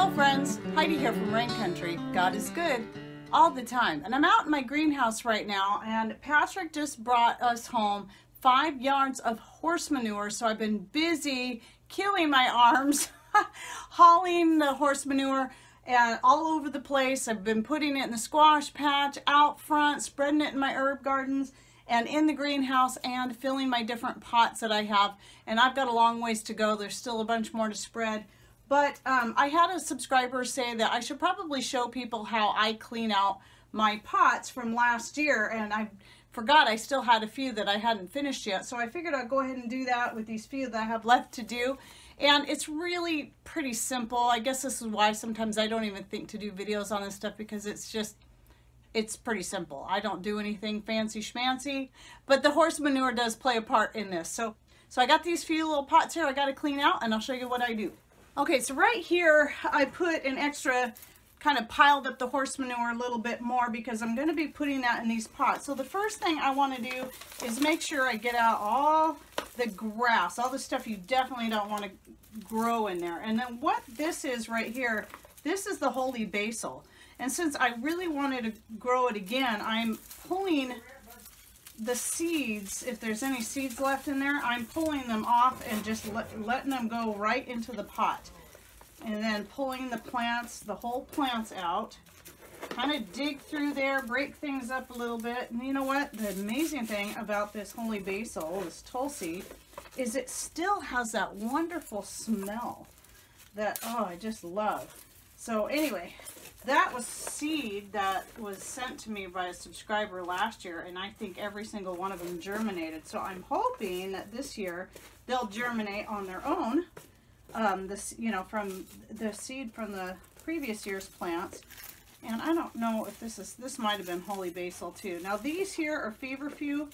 Hello friends, Heidi here from Rain Country. God is good all the time. And I'm out in my greenhouse right now, and Patrick just brought us home 5 yards of horse manure, so I've been busy killing my arms hauling the horse manure and all over the place. I've been putting it in the squash patch, out front, spreading it in my herb gardens and in the greenhouse, and filling my different pots that I have. And I've got a long ways to go. There's still a bunch more to spread. But I had a subscriber say that I should probably show people how I clean out my pots from last year, and I forgot I still had a few that I hadn't finished yet. So I figured I'd go ahead and do that with these few that I have left to do. And it's really pretty simple. I guess this is why sometimes I don't even think to do videos on this stuff, because it's pretty simple. I don't do anything fancy schmancy, but the horse manure does play a part in this. So I got these few little pots here I got to clean out, and I'll show you what I do. Okay, so right here I put an extra, kind of piled up the horse manure a little bit more because I'm going to be putting that in these pots. So the first thing I want to do is make sure I get out all the grass, all the stuff you definitely don't want to grow in there. And then what this is right here, this is the holy basil. And since I really wanted to grow it again, I'm pulling the seeds, if there's any seeds left in there, I'm pulling them off and just letting them go right into the pot. And then pulling the plants, the whole plants out. Kind of dig through there, break things up a little bit. And you know what? The amazing thing about this holy basil, this tulsi, is it still has that wonderful smell that, oh, I just love. So anyway, that was seed that was sent to me by a subscriber last year, and I think every single one of them germinated. So I'm hoping that this year they'll germinate on their own. This, you know, from the seed from the previous year's plants. And I don't know if this might have been holy basil too. Now these here are feverfew.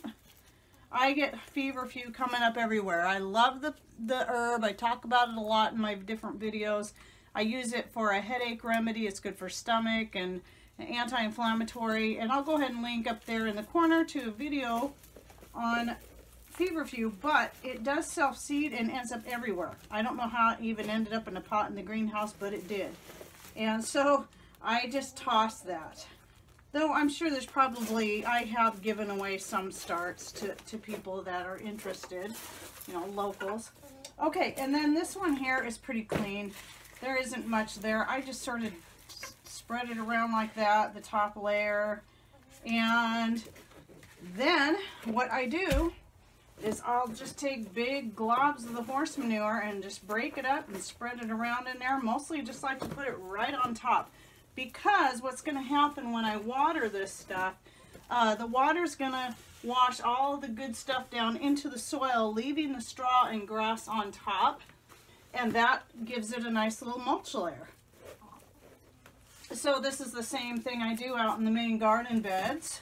I get feverfew coming up everywhere. I love the herb. I talk about it a lot in my different videos. I use it for a headache remedy. It's good for stomach and anti-inflammatory. And I'll go ahead and link up there in the corner to a video on feverfew, but it does self-seed and ends up everywhere. I don't know how it even ended up in a pot in the greenhouse, but it did. And so I just tossed that. Though I'm sure there's probably, I have given away some starts to people that are interested, you know, locals. Okay, and then this one here is pretty clean. There isn't much there. I just sort of spread it around like that, the top layer. And then what I do is I'll just take big globs of the horse manure and just break it up and spread it around in there. Mostly just like to put it right on top, because what's going to happen when I water this stuff, the water's going to wash all the good stuff down into the soil, leaving the straw and grass on top. And that gives it a nice little mulch layer. So this is the same thing I do out in the main garden beds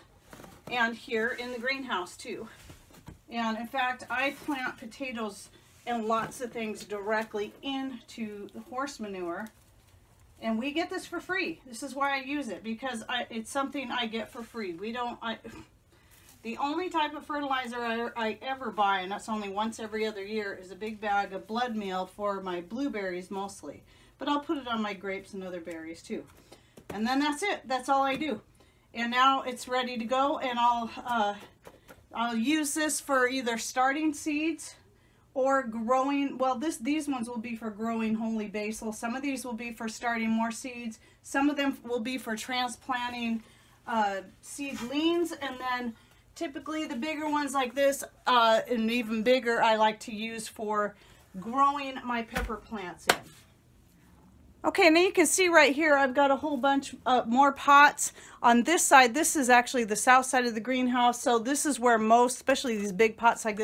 and here in the greenhouse too. And in fact, I plant potatoes and lots of things directly into the horse manure. And we get this for free. This is why I use it, because it's something I get for free. The only type of fertilizer I ever buy, and that's only once every other year, is a big bag of blood meal for my blueberries mostly. But I'll put it on my grapes and other berries too. And then that's it. That's all I do. And now it's ready to go, and I'll use this for either starting seeds or growing. Well, these ones will be for growing holy basil. Some of these will be for starting more seeds. Some of them will be for transplanting seedlings, and then typically the bigger ones like this, and even bigger, I like to use for growing my pepper plants in. Okay, now you can see right here I've got a whole bunch more pots. On this side, this is actually the south side of the greenhouse, so this is where most, especially these big pots like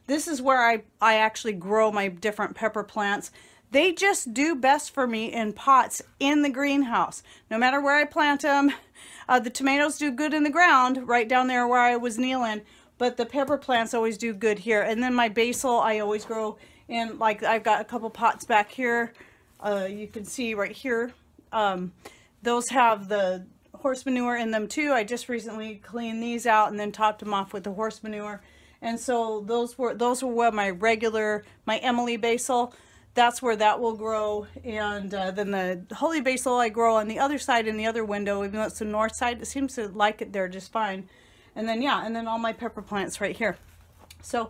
this is where I actually grow my different pepper plants. They just do best for me in pots in the greenhouse. No matter where I plant them, the tomatoes do good in the ground, right down there where I was kneeling, but the pepper plants always do good here. And then my basil, I always grow in, like I've got a couple pots back here. You can see right here, those have the horse manure in them too. I just recently cleaned these out and then topped them off with the horse manure. And so those were my Emily basil. that's where that will grow. And then the holy basil I grow on the other side in the other window, even though it's the north side. It seems to like it there just fine. And then, yeah, and then all my pepper plants right here. So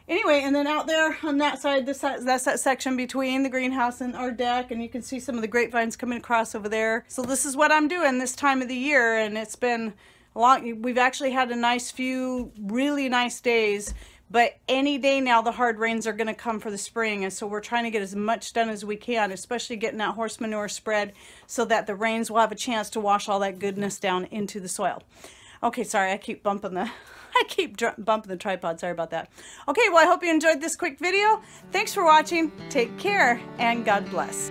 anyway, and then out there on that side, that's that section between the greenhouse and our deck, and you can see some of the grapevines coming across over there. So this is what I'm doing this time of the year, and it's been long. We've actually had a nice few really nice days, but any day now the hard rains are going to come for the spring, and so we're trying to get as much done as we can, especially getting that horse manure spread so that the rains will have a chance to wash all that goodness down into the soil. Okay, sorry, I keep bumping the bumping the tripod. Sorry about that. Okay, well, I hope you enjoyed this quick video. Thanks for watching. Take care, and God bless.